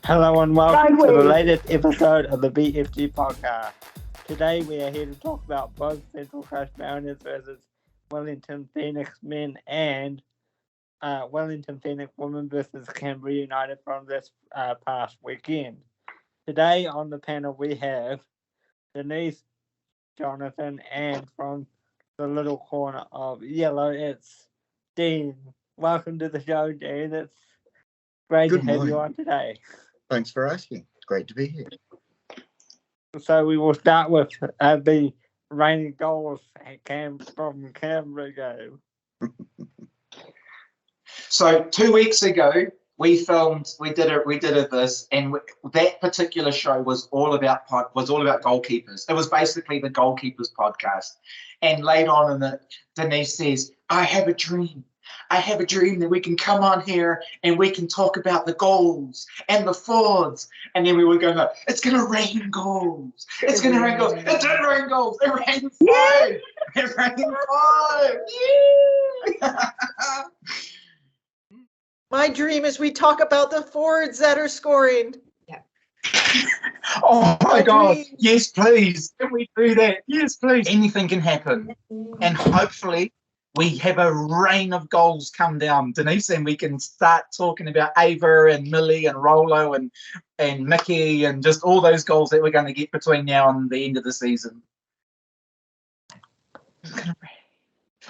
Hello and welcome to the latest episode of the BFG Podcast. Today we are here to talk about both Central Coast Mariners versus Wellington Phoenix men and Wellington Phoenix women versus Canberra United from this past weekend. Today on the panel we have Denise, Jonathan, and from the little corner of yellow, it's Dean. Welcome to the show, Dean. It's great to have you on today. Thanks for asking. Great to be here. So we will start with the raining goals from Canberra game. So 2 weeks ago, we did this, and that particular show was all about goalkeepers. It was basically the goalkeepers podcast. And late on in it, Denise says, "I have a dream. I have a dream that we can come on here and we can talk about the goals and the forwards." And then we were going, "It's going to rain goals. It's going to rain goals." It did rain goals. It rained 5. It rained 5. My dream is we talk about the forwards that are scoring. Yeah. Oh my God. Dream. Yes, please. Can we do that? Yes, please. Anything can happen. And hopefully we have a rain of goals come down, Denise, and we can start talking about Ava and Millie and Rolo and Mickey and just all those goals that we're going to get between now and the end of the season.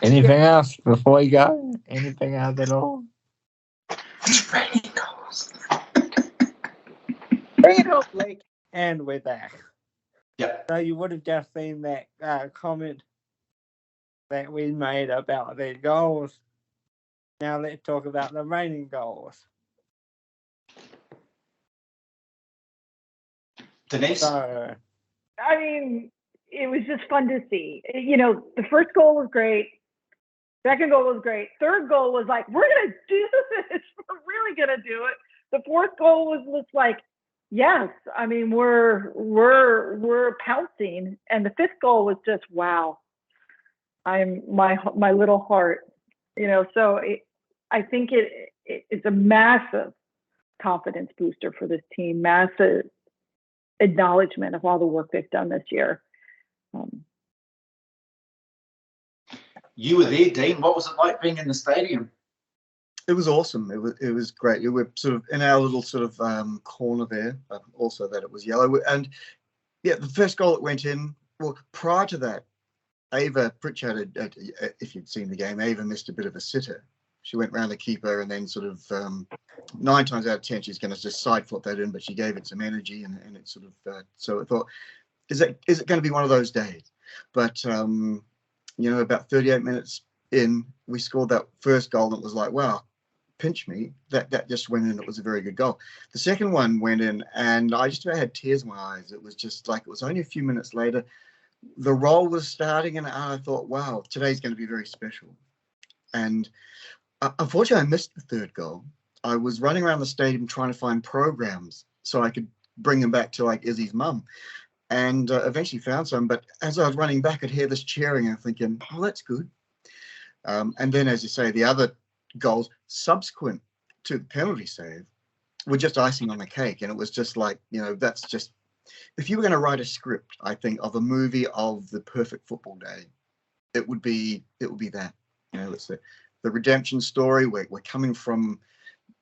Anything else before we go? Anything else at all? It's raining goals. Bring it home, Blake. And we're back. Yeah. So you would have just seen that comment that we made about the goals. Now let's talk about the raining goals. Denise? So, I mean, it was just fun to see. You know, the first goal was great. Second goal was great. Third goal was like, we're going to do this. We're really going to do it. The fourth goal was like, yes. I mean, we're pouncing. And the fifth goal was just, wow. My little heart, you know, so I think it's a massive confidence booster for this team, massive acknowledgement of all the work they've done this year. You were there, Dean. What was it like being in the stadium? It was awesome. It was great. We were sort of in our little sort of corner there, but also that it was yellow. And yeah, the first goal that went in, well, prior to that, Ava Pritchard, if you'd seen the game, Ava missed a bit of a sitter. She went round the keeper and then sort of 9 times out of 10, she's going to just side foot that in, but she gave it some energy and it sort of, so I thought, is it going to be one of those days? But, you know, about 38 minutes in, we scored that first goal and it was like, wow, pinch me. That just went in. It was a very good goal. The second one went in and I just about had tears in my eyes. It was just like, it was only a few minutes later. The roll was starting and I thought, wow, today's going to be very special. And unfortunately, I missed the third goal. I was running around the stadium trying to find programs so I could bring them back to like Izzy's mum, and eventually found some. But as I was running back, I'd hear this cheering and thinking, oh, that's good. And then, as you say, the other goals subsequent to the penalty save were just icing on the cake. And it was just like, you know, that's just, if you were going to write a script, I think, of a movie of the perfect football day, it would be that. You know, it's the redemption story. We're coming from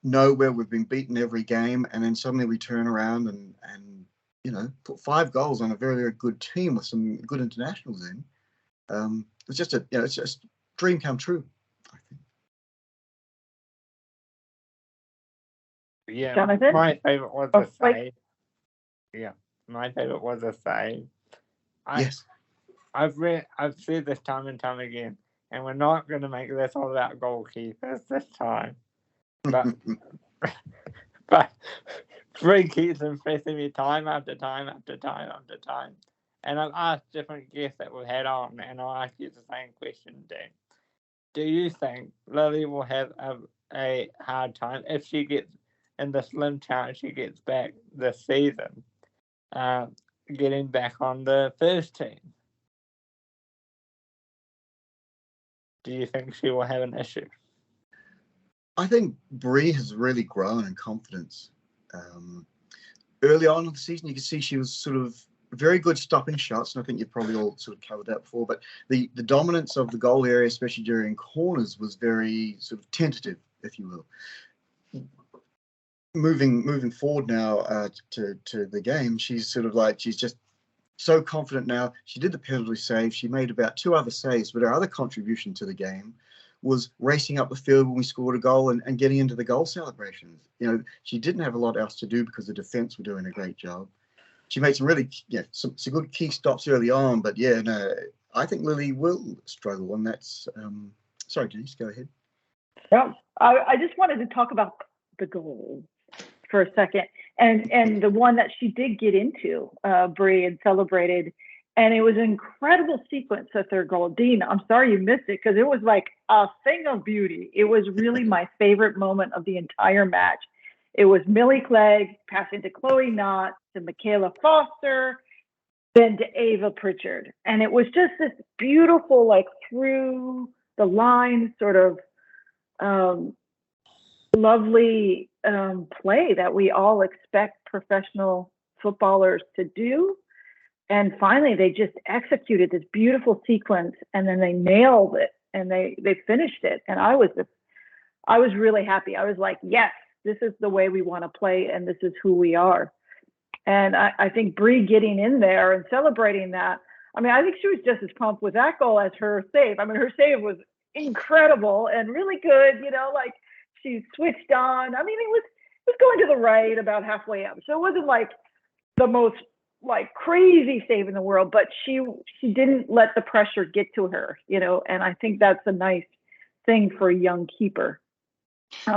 nowhere. We've been beaten every game, and then suddenly we turn around and you know, put 5 goals on a very, very good team with some good internationals in. It's just it's just a dream come true, I think. yeah, Jonathan? my favorite was the save. Yeah, my favorite was the save. Yes. I've said this time and time again, and we're not going to make this all about goalkeepers this time. But but Free keeps impressing me time after time after time after time. And I've asked different guests that we've had on, and I'll ask you the same question, Dan. Do you think Lily will have a hard time if she gets, in the slim chance she gets back this season, getting back on the first team? Do you think she will have an issue? I think Bree has really grown in confidence. early on in the season, you could see she was sort of very good stopping shots, and I think you've probably all sort of covered that before, but the dominance of the goal area, especially during corners, was very sort of tentative, if you will. Moving forward now to the game, she's just so confident now. She did the penalty save. She made about 2 other saves, but her other contribution to the game was racing up the field when we scored a goal and getting into the goal celebrations. You know, she didn't have a lot else to do because the defence were doing a great job. She made some really, some good key stops early on, but I think Lily will struggle, and that's. Sorry, Denise, go ahead. Yeah, I just wanted to talk about the goals for a second, and the one that she did get into, Brie, and celebrated, and it was an incredible sequence, the third goal. Dean, I'm sorry you missed it because it was like a thing of beauty. It was really my favorite moment of the entire match. It was Millie Clegg passing to Chloe Knott, to Michaela Foster, then to Ava Pritchard. And it was just this beautiful, like through the line sort of lovely play that we all expect professional footballers to do. And finally, they just executed this beautiful sequence, and then they nailed it, and they finished it. And I was really happy. I was like, yes, this is the way we want to play, and this is who we are. And I think Brie getting in there and celebrating that, I mean, I think she was just as pumped with that goal as her save. I mean, her save was incredible and really good, like she switched on. I mean, it was going to the right about halfway up. So it wasn't like the most like crazy save in the world, but she didn't let the pressure get to her, and I think that's a nice thing for a young keeper.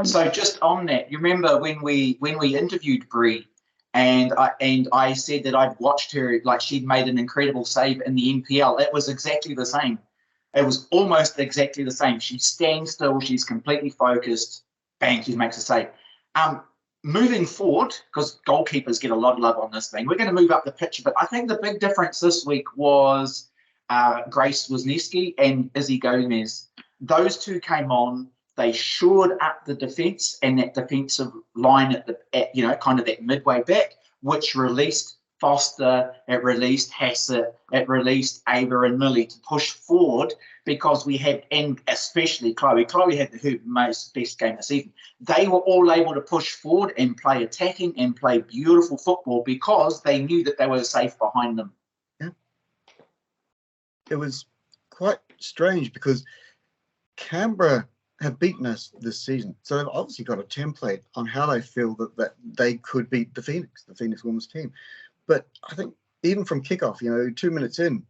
So just on that, you remember when we interviewed Brie, and I said that I'd watched her, like she'd made an incredible save in the NPL. It was exactly the same. It was almost exactly the same. She stands still, she's completely focused, bang, she makes a save. Moving forward, because goalkeepers get a lot of love on this thing, we're going to move up the pitch, but I think the big difference this week was Grace Wisniewski and Izzy Gomez. Those two came on. They shored up the defence and that defensive line at kind of that midway back, which released Foster, it released Hassett, it released Ava and Millie to push forward because we had, and especially Chloe had her best game of the season. They were all able to push forward and play attacking and play beautiful football because they knew that they were safe behind them. Yeah. It was quite strange because Canberra have beaten us this season. So they've obviously got a template on how they feel that they could beat the Phoenix women's team. But I think even from kickoff, 2 minutes in,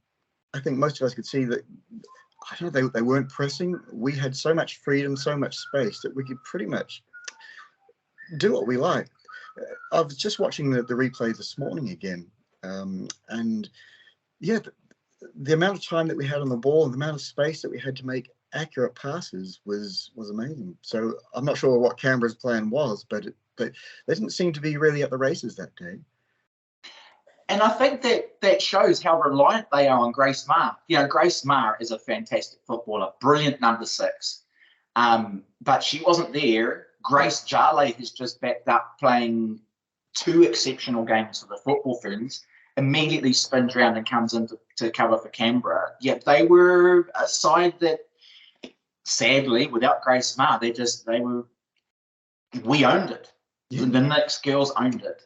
I think most of us could see that, I don't know, they weren't pressing. We had so much freedom, so much space that we could pretty much do what we like. I was just watching the replay this morning again. And yeah, the amount of time that we had on the ball and the amount of space that we had to make accurate passes was amazing. So I'm not sure what Canberra's plan was, but they didn't seem to be really at the races that day. And I think that shows how reliant they are on Grace Maher. Grace Maher is a fantastic footballer, brilliant number 6. But she wasn't there. Grace Jale has just backed up playing 2 exceptional games for the Football Ferns, immediately spins around and comes in to cover for Canberra. Yet they were a side that, sadly, without Grace Maher, we owned it. Yeah. The Knicks girls owned it.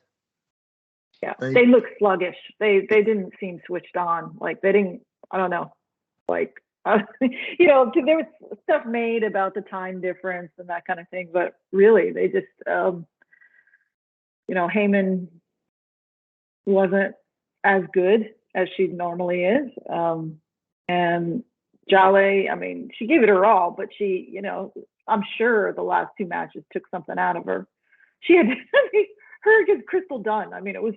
Yeah, they looked sluggish. They didn't seem switched on. Like they didn't. I don't know. Like there was stuff made about the time difference and that kind of thing, but really they just Heyman wasn't as good as she normally is, and Jale. I mean, she gave it her all, but she, I'm sure the last 2 matches took something out of her. She had. Her against Crystal Dunn. I mean, it was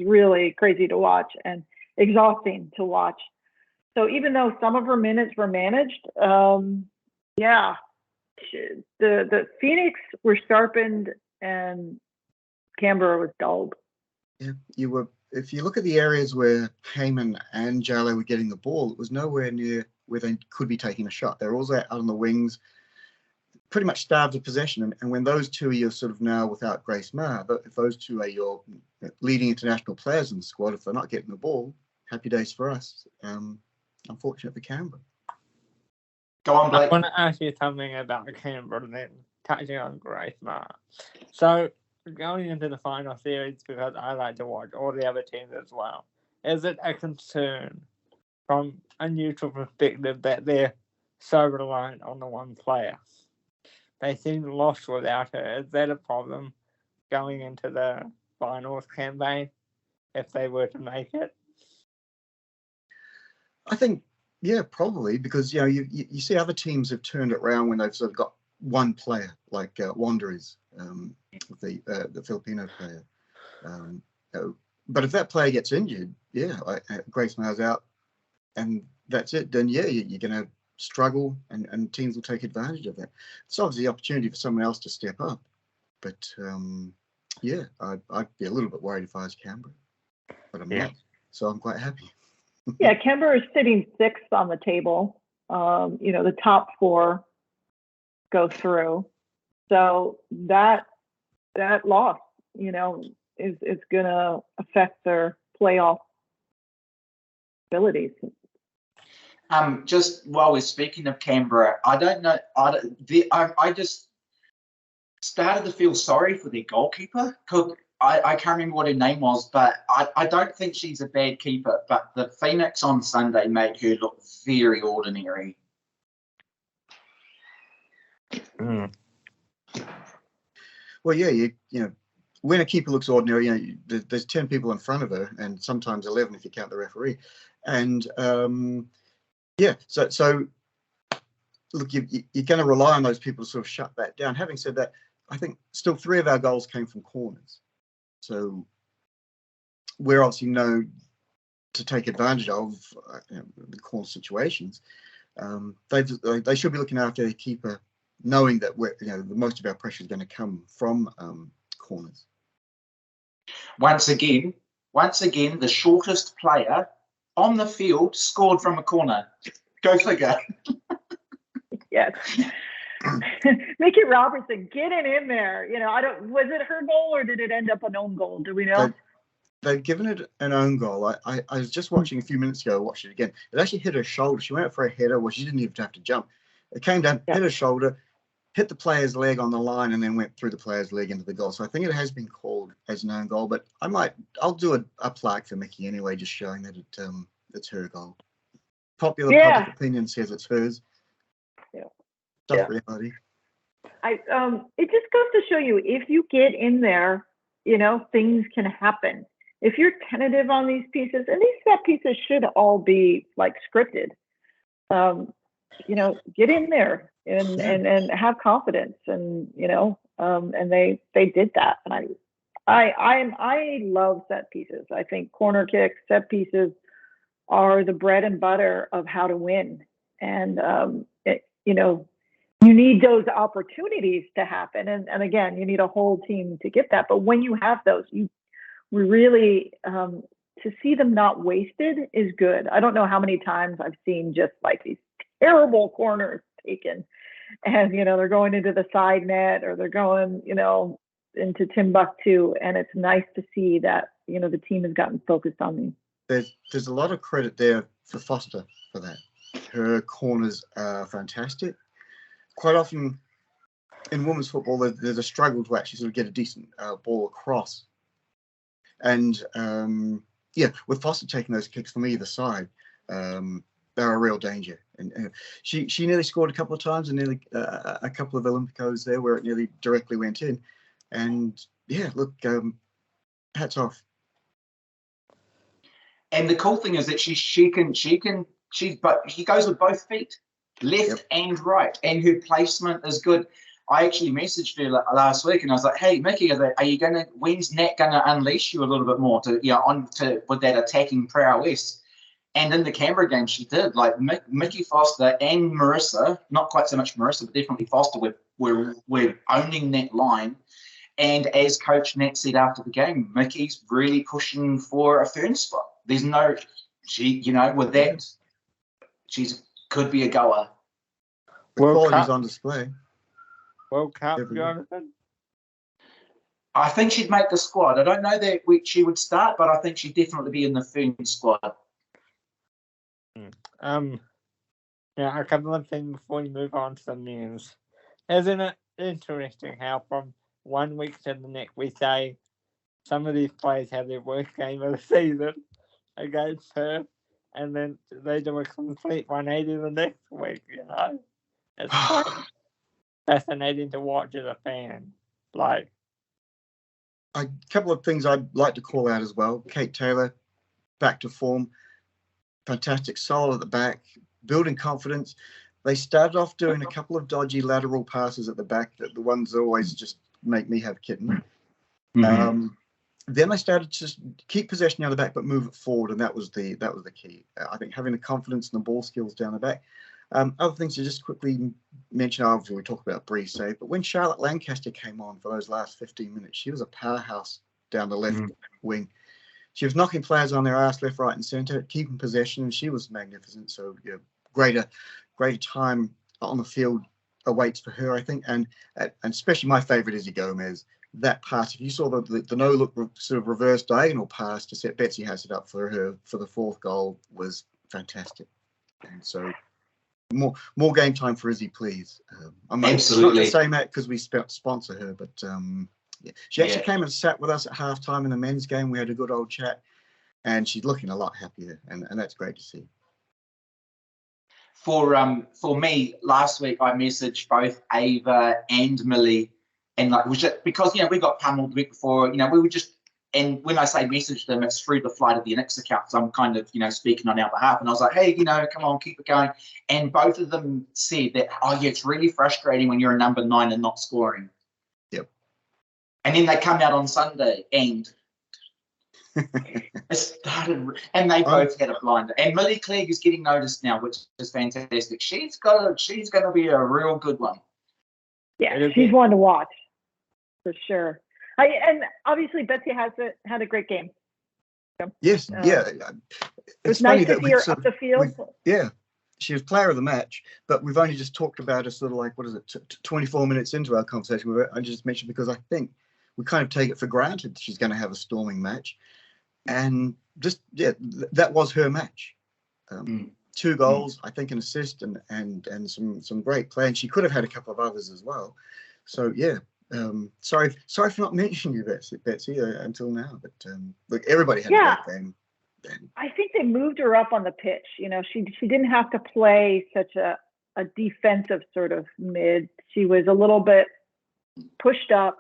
really crazy to watch and exhausting to watch. So even though some of her minutes were managed, the Phoenix were sharpened and Canberra was dulled. Yeah, if you look at the areas where Heyman and Jale were getting the ball, it was nowhere near where they could be taking a shot. They were also out on the wings. pretty much starved of possession. And when those two are you're sort of now without Grace Maher, but if those two are your leading international players in the squad, if they're not getting the ball, happy days for us. Unfortunate for Canberra. Go on, I Blake. want to ask you something about Canberra and then touching on Grace Maher. So, going into the final series, because I like to watch all the other teams as well, is it a concern from a neutral perspective that they're so reliant on the one player? They seem lost without her. Is that a problem going into the finals campaign if they were to make it? I think, yeah, probably, because you see other teams have turned it around when they've sort of got one player, like Wanderers, the Filipino player. But if that player gets injured, Grace Maher's out, and that's it. Then you're going to struggle, and teams will take advantage of that. It's obviously the opportunity for someone else to step up, but I'd be a little bit worried if I was Canberra, but I'm not, so I'm quite happy. Yeah, Canberra is sitting 6th on the table. The top 4 go through, so that loss, is going to affect their playoff abilities. Just while we're speaking of Canberra, I don't know. I just started to feel sorry for their goalkeeper. I can't remember what her name was, but I don't think she's a bad keeper. But the Phoenix on Sunday made her look very ordinary. Mm. Well, you know, when a keeper looks ordinary, there's 10 people in front of her, and sometimes 11 if you count the referee. And so look, you're going to rely on those people to sort of shut that down. Having said that, I think still 3 of our goals came from corners. So we're obviously known to take advantage of the corner situations. They should be looking after their keeper, knowing that the most of our pressure is going to come from corners. Once again, the shortest player on the field scored from a corner. Go figure. Yes. Mickey Robertson getting in there. Was it her goal or did it end up an own goal? Do we know? They've given it an own goal. I was just watching a few minutes ago. I watched it again. It actually hit her shoulder. She went up for a header. Well, she didn't even have to jump. It came down, hit her shoulder, hit the player's leg on the line, and then went through the player's leg into the goal. So I think it has been called as an own goal. But I'll do a plaque for Mickey anyway, just showing that it's her goal. Popular public opinion says it's hers. Yeah. Tough reality. It just goes to show you, if you get in there, things can happen. If you're tentative on these pieces, and these set pieces should all be like scripted, get in there and have confidence, and and they did that, and I love set pieces. I think corner kicks, set pieces are the bread and butter of how to win, and you need those opportunities to happen, and again, you need a whole team to get that. But when you have those, we really to see them not wasted is good. I don't know how many times I've seen just like these terrible corners taken, and they're going into the side net, or they're going into Timbuktu, and it's nice to see that the team has gotten focused on these. There's a lot of credit there for Foster for that. Her corners are fantastic. Quite often in women's football, there's a struggle to actually sort of get a decent ball across. And with Foster taking those kicks from either side, they're a real danger. And she nearly scored a couple of times, and nearly a couple of Olympicos there where it nearly directly went in. And look, hats off. And the cool thing is that she goes with both feet, left and right, and her placement is good. I actually messaged her last week, and I was like, "Hey, Mickey, when's Nat gonna unleash you a little bit more with that attacking prowess?" And in the Canberra game, she did. Like Mickey Foster and Marissa, not quite so much Marissa, but definitely Foster, we're owning that line. And as Coach Nat said after the game, Mickey's really pushing for a Fern spot. There's no, with that, she's could be a goer. The quality's on display. World Cup, Every- Jonathan? I think she'd make the squad. I don't know that she would start, but I think she'd definitely be in the Phoenix squad. Yeah, a couple of things before we move on to the news. Isn't it interesting how from 1 week to the next we say some of these players have their worst game of the season against her, and then they do a complete 180 the next week, you know? It's quite fascinating to watch as a fan. Like, A couple of things I'd like to call out as well. Kate Taylor, back to form. Fantastic, solid at the back, building confidence. They started off doing a couple of dodgy lateral passes at the back, that the ones that always just make me have kitten. Mm-hmm. Then they started to just keep possession down the back, but move it forward, and that was the key. I think having the confidence and the ball skills down the back. Other things to just quickly mention, obviously we talk about Bree save, but when Charlotte Lancaster came on for those last 15 minutes, she was a powerhouse down the left wing. She was knocking players on their ass left, right, and centre, keeping possession, and she was magnificent. So yeah, greater time on the field awaits for her, I think, and especially my favourite is Gomez. That pass, if you saw the no look sort of reverse diagonal pass to set Betsy Hassett up for the fourth goal was fantastic. And so more game time for Izzy, please. I'm Absolutely. not saying that because we sponsor her, but yeah. She actually came and sat with us at halftime in the men's game. We had a good old chat, and she's looking a lot happier, and that's great to see. For me, last week I messaged both Ava and Millie, and like was just because we got pummeled the week before. We were just, and when I say message them, it's through the Flight of the Onyx account. So I'm kind of speaking on our behalf, and I was like, hey, come on, keep it going. And both of them said that, it's really frustrating when you're a number 9 and not scoring. Yep. And then they come out on Sunday and it started, and they both had a blinder. And Millie Clegg is getting noticed now, which is fantastic. She's going to be a real good one. Yeah, she's one to watch for sure. And obviously Betsy has had a great game. Yes, yeah. It was nice to see her up the field. Yeah, she was player of the match, but we've only just talked about her sort of like, 24 minutes into our conversation with her. I just mentioned because I think we kind of take it for granted she's going to have a storming match. And just, that was her match. 2 goals, I think an assist and some great play. And she could have had a couple of others as well. So, yeah. Sorry for not mentioning you, Betsy, until now. But look, everybody had a great game. I think they moved her up on the pitch. She didn't have to play such a defensive sort of mid. She was a little bit pushed up,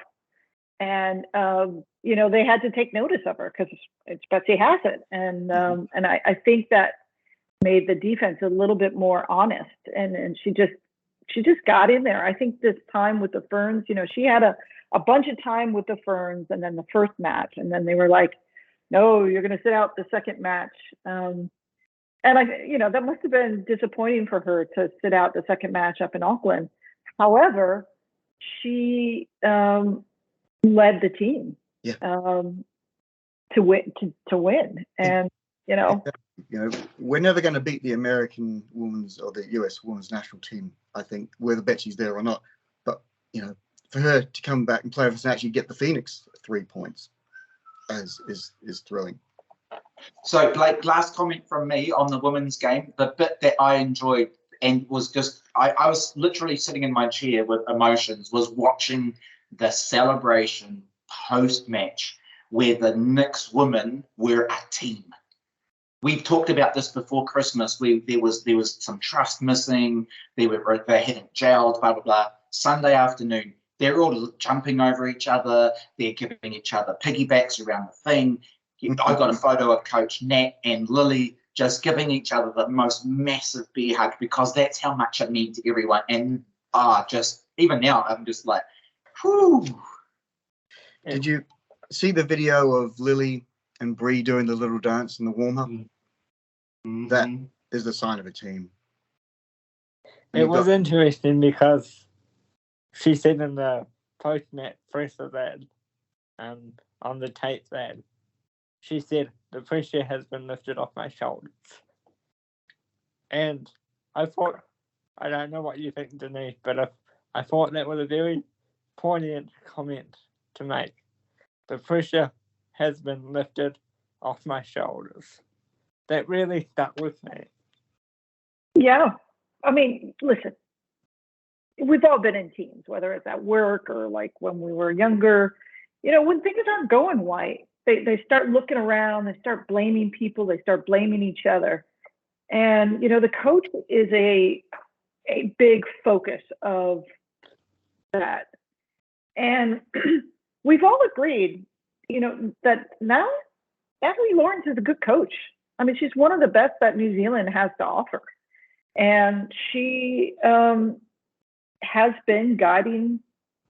and they had to take notice of her because it's Betsy Hassett, and I think that made the defense a little bit more honest, and she just got in there. I think this time with the Ferns, she had a bunch of time with the Ferns, and then the first match, and then they were like, no, you're going to sit out the second match. And that must have been disappointing for her to sit out the second match up in Auckland. However, she led the team to win. And, we're never going to beat the American women's or the US women's national team, I think, whether Betsy's there or not. But, for her to come back and play with us and actually get the Phoenix 3 points is thrilling. So, Blake, last comment from me on the women's game. The bit that I enjoyed and was just, I was literally sitting in my chair with emotions, was watching the celebration post-match where the Knicks women were a team. We've talked about this before Christmas. There was some trust missing. They hadn't gelled, blah, blah, blah. Sunday afternoon, they're all jumping over each other. They're giving each other piggybacks around the thing. I got a photo of Coach Nat and Lily just giving each other the most massive bear hug because that's how much it meant to everyone. And just even now, I'm just like, whew. Did you see the video of Lily and Bree doing the little dance in the warm-up? Mm-hmm. That is the sign of a team. And it was interesting because she said in the post-match presser that on the tape that she said the pressure has been lifted off my shoulders. And I thought, I don't know what you think, Denise, but if I thought that was a very poignant comment to make. The pressure has been lifted off my shoulders. That really stuck with me. Yeah. I mean, listen, we've all been in teams, whether it's at work or like when we were younger. You know, when things aren't going right, they start looking around, they start blaming people, they start blaming each other. And, you know, the coach is a big focus of that. And we've all agreed, you know, that now Natalie Lawrence is a good coach. I mean, she's one of the best that New Zealand has to offer. And she has been guiding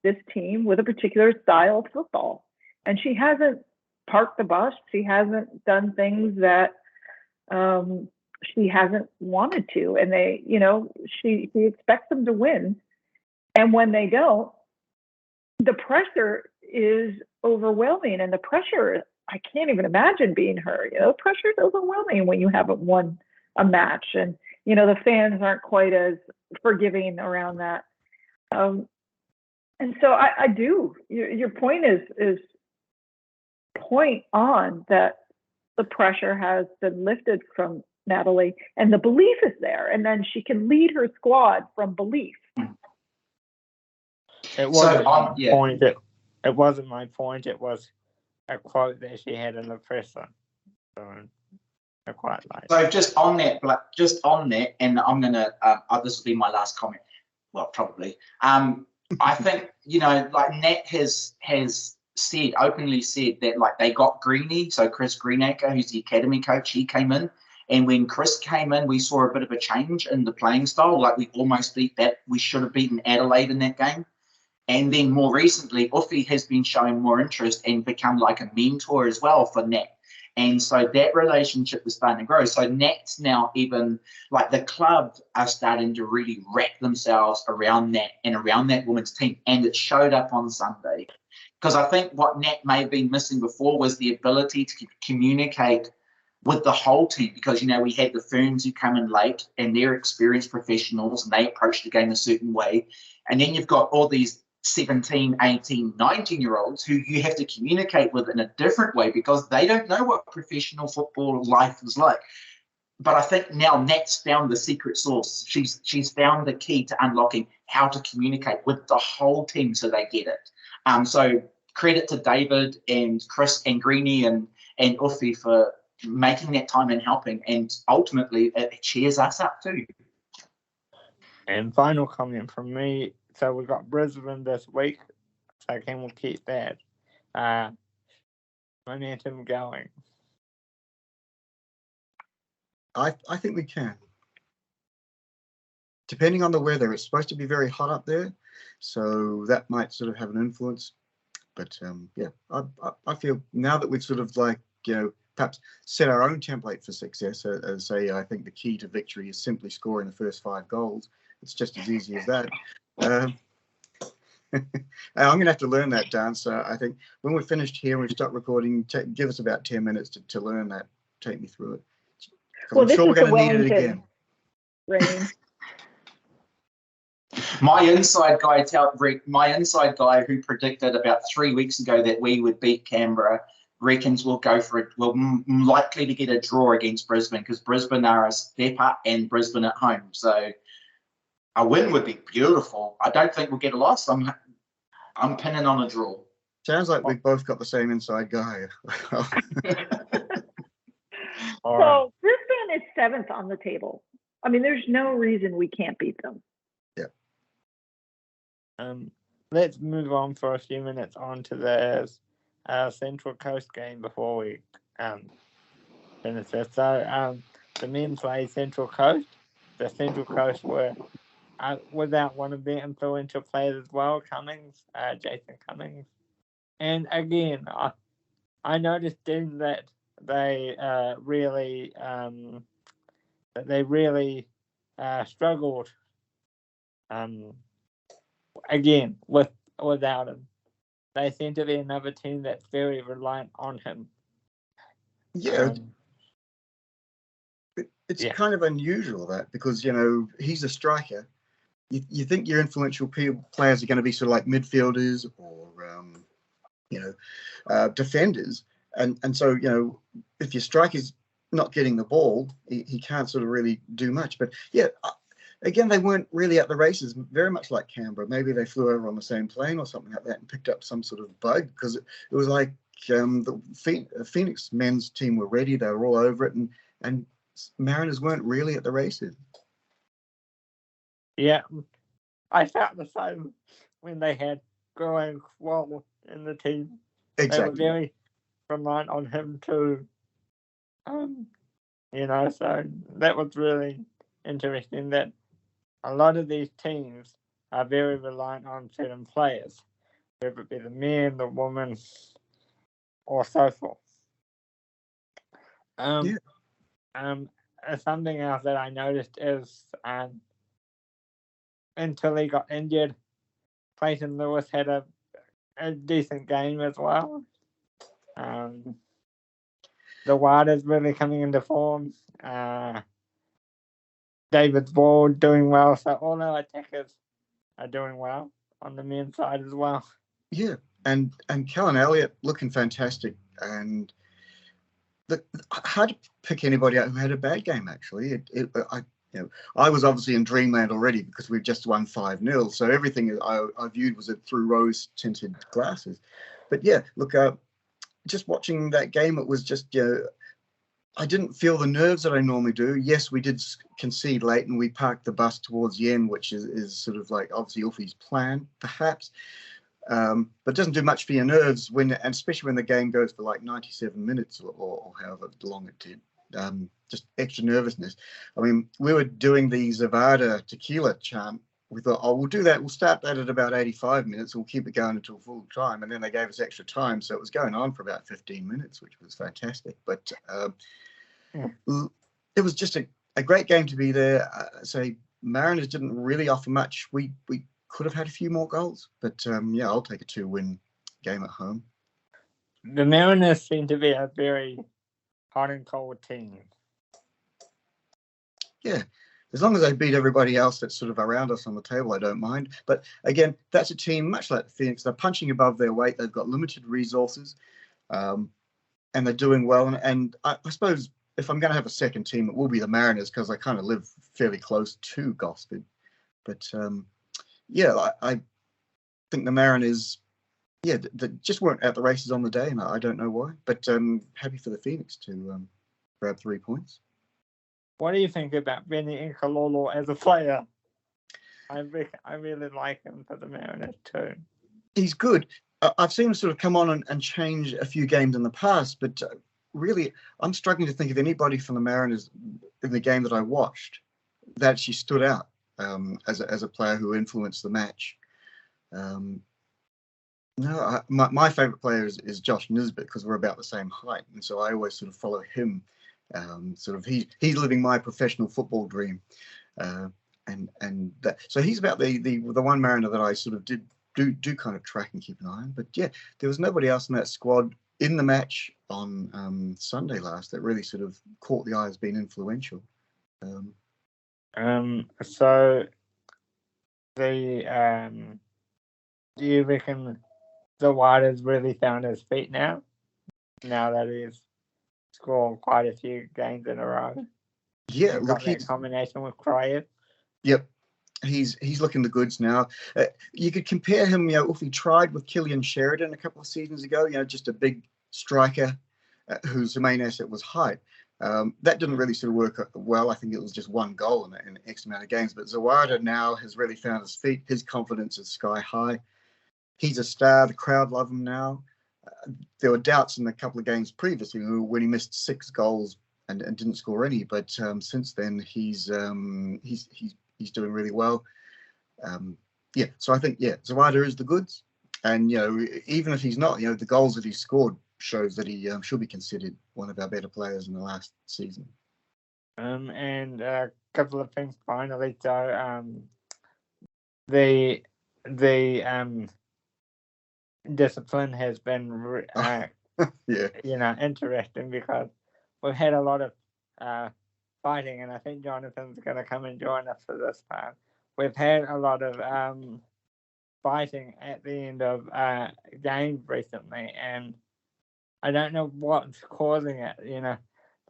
this team with a particular style of football. And she hasn't parked the bus. She hasn't done things that she hasn't wanted to. And they, you know, she expects them to win. And when they don't, the pressure is overwhelming. And the pressure, I can't even imagine being her. You know, pressure is overwhelming when you haven't won a match. And, you know, the fans aren't quite as forgiving around that. And so I do. Your point is point on that the pressure has been lifted from Natalie and the belief is there. And then she can lead her squad from belief. It wasn't my point. It wasn't my point. It was a quote that she had in the presser. So I quite like. So just on that, and I'm gonna. This will be my last comment. Well, probably. I think, you know, like Nat has openly said that, like, they got Greenie, so Chris Greenacre, who's the academy coach, he came in, and when Chris came in, we saw a bit of a change in the playing style. Like, we almost we should have beaten Adelaide in that game. And then more recently, Uffy has been showing more interest and become like a mentor as well for Nat. And so that relationship is starting to grow. So Nat's now even, like, the club are starting to really wrap themselves around Nat and around that women's team. And it showed up on Sunday. Because I think what Nat may have been missing before was the ability to communicate with the whole team. Because, you know, we had the Ferns who come in late and they're experienced professionals and they approach the game a certain way. And then you've got all these 17, 18, 19-year-olds who you have to communicate with in a different way because they don't know what professional football life is like. But I think now Nat's found the secret sauce. She's found the key to unlocking how to communicate with the whole team so they get it. So credit to David and Chris and Greenie and Uffy for making that time and helping. And ultimately, it cheers us up too. And final comment from me. So we've got Brisbane this week, so can we keep that momentum going? I think we can. Depending on the weather, it's supposed to be very hot up there, so that might sort of have an influence. But yeah, I feel now that we've sort of, like, you know, perhaps set our own template for success. As say, I think the key to victory is simply scoring the first 5 goals. It's just as easy as that. I'm going to have to learn that dance. I think when we're finished here, we've stopped recording. Give us about 10 minutes to learn that. Take me through it. Well, I'm sure we're going to need it again. Rain. My inside guy who predicted about 3 weeks ago that we would beat Canberra reckons we'll likely to get a draw against Brisbane because Brisbane are a step up and Brisbane at home. So a win would be beautiful. I don't think we'll get a loss. I'm pinning on a draw. Sounds like we've both got the same inside guy. So Brisbane is 7th on the table. I mean, there's no reason we can't beat them. Yeah. Let's move on for a few minutes on to the Central Coast game before we finish this. So the men play Central Coast. The Central Coast were without one of their influential players as well, Jason Cummings. And again, I noticed then that they really struggled again without him. They seem to be another team that's very reliant on him. Yeah. It's kind of unusual that because, you know, he's a striker you think your influential players are going to be sort of like midfielders or defenders, and so if your striker's not getting the ball, he can't sort of really do much. But yeah, again, they weren't really at the races, very much like Canberra. Maybe they flew over on the same plane or something like that and picked up some sort of bug, because it was like the Phoenix men's team were ready. They were all over it, and Mariners weren't really at the races. Yeah, I felt the same when they had Growing Wall in the team. Exactly. They were very reliant on him too. So that was really interesting that a lot of these teams are very reliant on certain players, whether it be the men, the women, or so forth. Something else that I noticed is until he got injured, Clayton Lewis had a decent game as well. The Water's really coming into form. David Ward doing well. So all our attackers are doing well on the men's side as well. Yeah, and Kellen Elliott looking fantastic. And hard to pick anybody out who had a bad game, actually. I was obviously in dreamland already because we've just won 5-0. So everything I viewed was through rose-tinted glasses. But yeah, look, just watching that game, it was just, I didn't feel the nerves that I normally do. Yes, we did concede late and we parked the bus towards the end, which is sort of like obviously Uffy's plan, perhaps. But it doesn't do much for your nerves and especially when the game goes for like 97 minutes or however long it did. Just extra nervousness. I mean, we were doing the Zavada tequila chant. We thought, we'll do that. We'll start that at about 85 minutes. And we'll keep it going until full time. And then they gave us extra time. So it was going on for about 15 minutes, which was fantastic. But it was just a great game to be there. Mariners didn't really offer much. We could have had a few more goals. But, I'll take a 2-win game at home. The Mariners seem to be a very hot and cold team. Yeah, as long as they beat everybody else that's sort of around us on the table, I don't mind. But again, that's a team much like the Phoenix. They're punching above their weight. They've got limited resources, and they're doing well. And I suppose if I'm going to have a second team, it will be the Mariners because I kind of live fairly close to Gosford. But I think the Mariners, they just weren't at the races on the day, and I don't know why. But happy for the Phoenix to grab 3 points. What do you think about Benny Inkalolo as a player? I really like him for the Mariners too. He's good. I've seen him sort of come on and change a few games in the past, but really, I'm struggling to think of anybody from the Mariners in the game that I watched that actually stood out as a player who influenced the match. My favorite player is Josh Nisbet because we're about the same height, and so I always sort of follow him. He's living my professional football dream, and that, so he's about the one Mariner that I sort of do kind of track and keep an eye on. But yeah, there was nobody else in that squad in the match on Sunday last that really sort of caught the eye as being influential. So do you reckon the Water's really found his feet now that he's scored quite a few games in a row? Yeah, look, that combination with Cryer. Yep, he's looking the goods now. You could compare him, if he tried with Killian Sheridan a couple of seasons ago, just a big striker whose main asset was height. That didn't really sort of work well. I think it was just one goal in X amount of games. But Zawada now has really found his feet. His confidence is sky high. He's a star. The crowd love him now. There were doubts in a couple of games previously when he missed 6 goals and didn't score any. But since then, he's doing really well. So I think Zawada is the goods. And even if he's not, the goals that he scored shows that he should be considered one of our better players in the last season. And a couple of things finally. So the discipline has been interesting because we've had a lot of fighting, and I think Jonathan's going to come and join us for this time. we've had a lot of fighting at the end of games recently, and I don't know what's causing it.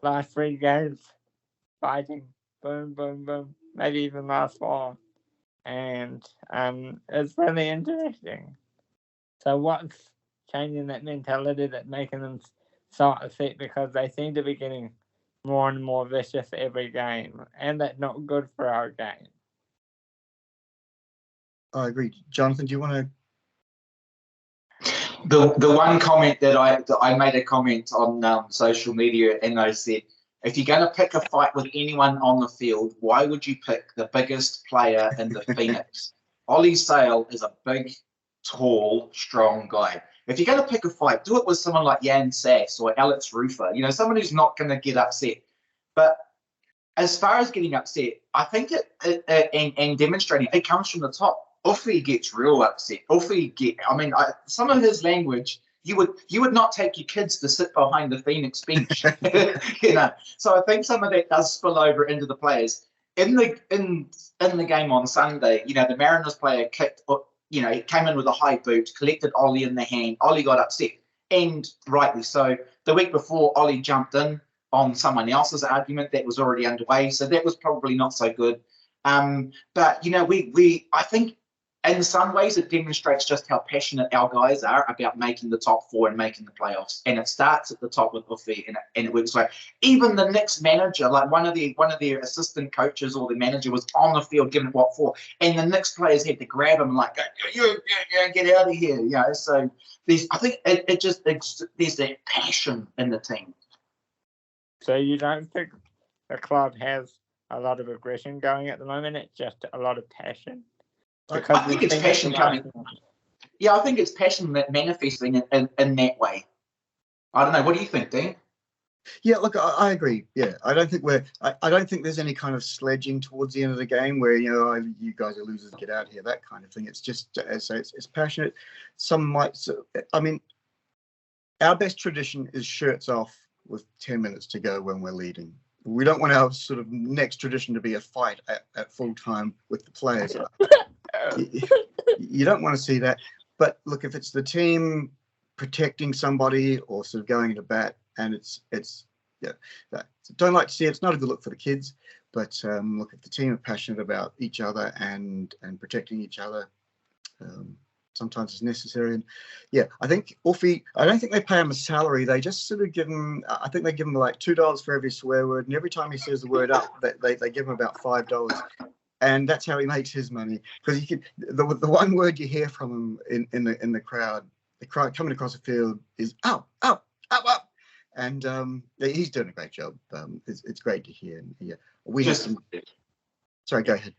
Last 3 games, fighting, boom, boom, boom, maybe even last 4, and it's really interesting. So what's changing that mentality that's making them so upset? Because they seem to be getting more and more vicious every game, and that's not good for our game. I agree. Jonathan, do you want to? The one comment that I made a comment on social media, and I said, if you're going to pick a fight with anyone on the field, why would you pick the biggest player in the Phoenix? Ollie Sale is a big, tall, strong guy. If you're going to pick a fight, do it with someone like Jan Sass or Alex Rufer, someone who's not going to get upset. But as far as getting upset, I think and demonstrating, it comes from the top. Uffy gets real upset. Some of his language, you would not take your kids to sit behind the Phoenix bench, So I think some of that does spill over into the players. In the game on Sunday, the Mariners player kicked, he came in with a high boot, collected Ollie in the hand. Ollie got upset, and rightly so. The week before, Ollie jumped in on someone else's argument that was already underway, so that was probably not so good. But I think in some ways it demonstrates just how passionate our guys are about making the top 4 and making the playoffs. And it starts at the top with Uffy, and it works. Like even the Knicks manager, like one of their assistant coaches or the manager was on the field giving what for, and the Knicks players had to grab him and like, you get out of here, So there's that passion in the team. So you don't think the club has a lot of aggression going at the moment? It's just a lot of passion. I think it's passion coming. Yeah, I think it's passion that manifesting in that way. I don't know. What do you think, Dean? Yeah, look, I agree. Yeah, I don't think there's any kind of sledging towards the end of the game where you guys are losers, get out of here, that kind of thing. It's just it's passionate. Some might. Our best tradition is shirts off with 10 minutes to go when we're leading. We don't want our sort of next tradition to be a fight at full time with the players. You don't want to see that. But look, if it's the team protecting somebody or sort of going into bat, and don't like to see it. It's not a good look for the kids. But look, if the team are passionate about each other and protecting each other, sometimes it's necessary. And yeah, I think Uffy, I don't think they pay him a salary. They just sort of give him, I think they give him like $2 for every swear word. And every time he says the word up, they give him about $5. And that's how he makes his money. Because the one word you hear from him in the crowd coming across the field is up, up, up, up. And he's doing a great job. It's great to hear. And yeah, sorry, go ahead.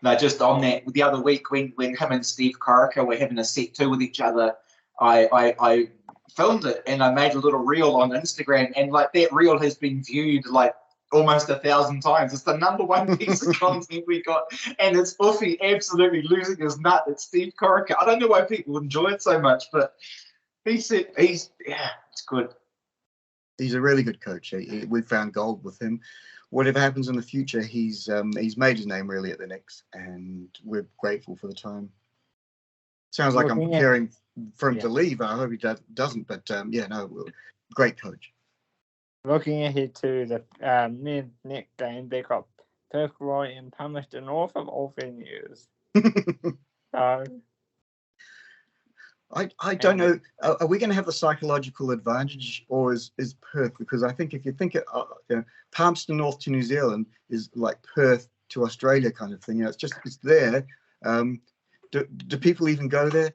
No, just on that, the other week when him and Steve Corica were having a set 2 with each other, I filmed it and I made a little reel on Instagram, and like that reel has been viewed like almost 1,000 times. It's the #1 piece of content we got, and it's Uffy absolutely losing his nut at Steve Corica. I don't know why people enjoy it so much, but it's good. He's a really good coach. We found gold with him. Whatever happens in the future, he's made his name really at the Knicks, and we're grateful for the time. Sounds like I'm preparing for him to leave. I hope he doesn't, but great coach. Looking ahead to the next game, they got Perth-Roy and Palmerston North of all venues. So I don't know. Are we going to have the psychological advantage, or is Perth? Because I think if you think Palmerston North to New Zealand is like Perth to Australia kind of thing. It's there. Do people even go there?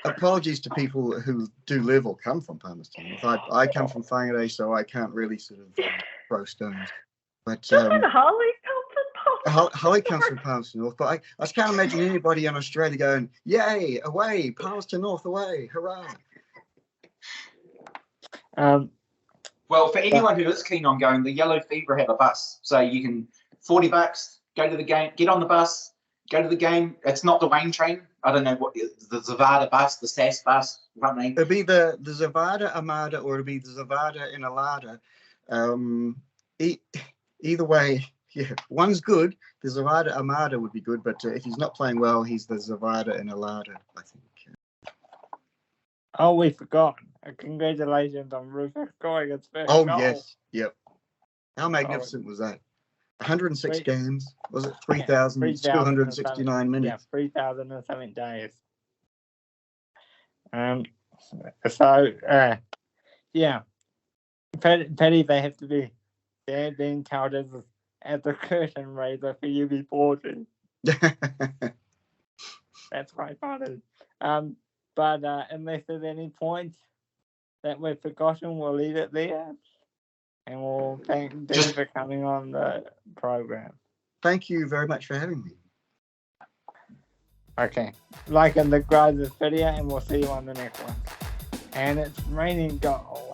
Apologies to people who do live or come from Palmerston North. I come from Whangarei, so I can't really sort of throw stones. But Doesn't Holly come from Holly comes from Palmerston North, but I just can't imagine anybody in Australia going, "Yay, away, Palmerston North, away, hurrah!" Well, for anyone who is keen on going, the Yellow Fever have a bus, so you can $40, go to the game, get on the bus, go to the game. It's not the Wayne train. I don't know what the Zavada bus, the SAS bus, something. It'll be the Zavada Armada, or it'll be the Zavada in Alada. Either way, Yeah, one's good. The Zavada Amada would be good, but if he's not playing well, he's the Zavada and Alada, I think. Oh, we forgot. Congratulations on Rufus scoring his first Oh, goal. yes. Yep. How magnificent was that? 106 games. Was it 3,269 minutes? Yeah, 3,000 and something days. So, yeah. Petty, they have to be. They're being touted as a curtain raiser for UB40. That's quite funny. But unless there's any points that we've forgotten, we'll leave it there. And we'll thank Dean for coming on the program. Thank you very much for having me. Okay. Like and subscribe to this video, and we'll see you on the next one. And it's raining gold.